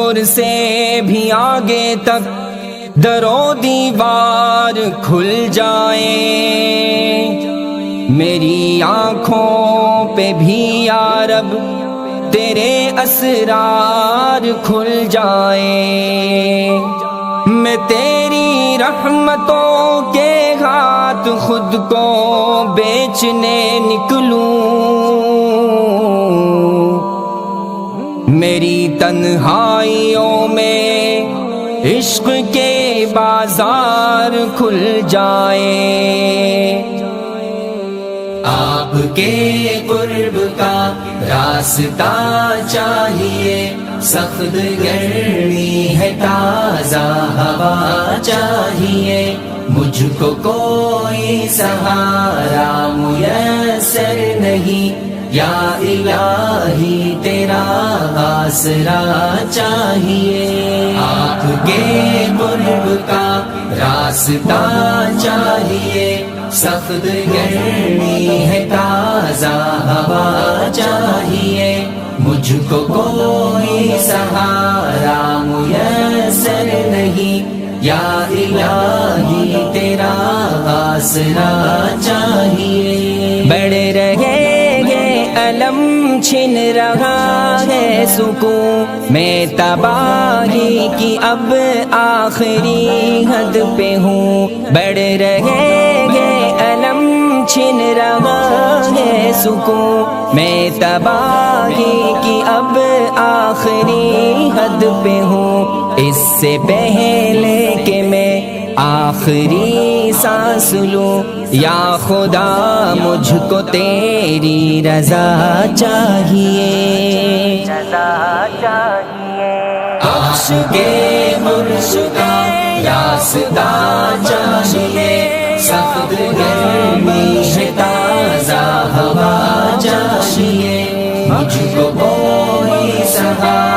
حضور سے بھی آگے تک در و دیوار کھل جائے، میری آنکھوں پہ بھی یا رب تیرے اسرار کھل جائیں، میں تیری رحمتوں کے ہاتھ خود کو بیچنے نکلوں، میری تنہائیوں میں عشق کے بازار کھل جائیں، آپ کے قرب کا راستہ چاہیے، سخت گرمی ہے تازہ ہوا چاہیے، مجھ کو کوئی سہارا میسر نہیں، یا الہی تیرا آسرا چاہیے، آپ کے قرب کا راستہ چاہیے، سخت گرمی ہے تازہ ہوا چاہیے، مجھ کو کوئی سہارا میسر نہیں، یا الہی تیرا آسرا چاہیے، بڑھ رہے علم چھن رہا ہے سکون میں، تباہی کی اب آخری حد پہ ہوں، بڑھ رہے علم چھن رہا ہے سکون میں، تباہی کی اب آخری حد پہ ہوں، اس سے پہلے کہ میں آخری سانس لوں، یا خدا مجھ کو تیری رضا چاہیے، عرش کے مرشد کا راستہ چاہیے، سخت گرمی ہے تازہ ہوا چاہیے، مجھ کو کوئی سہارا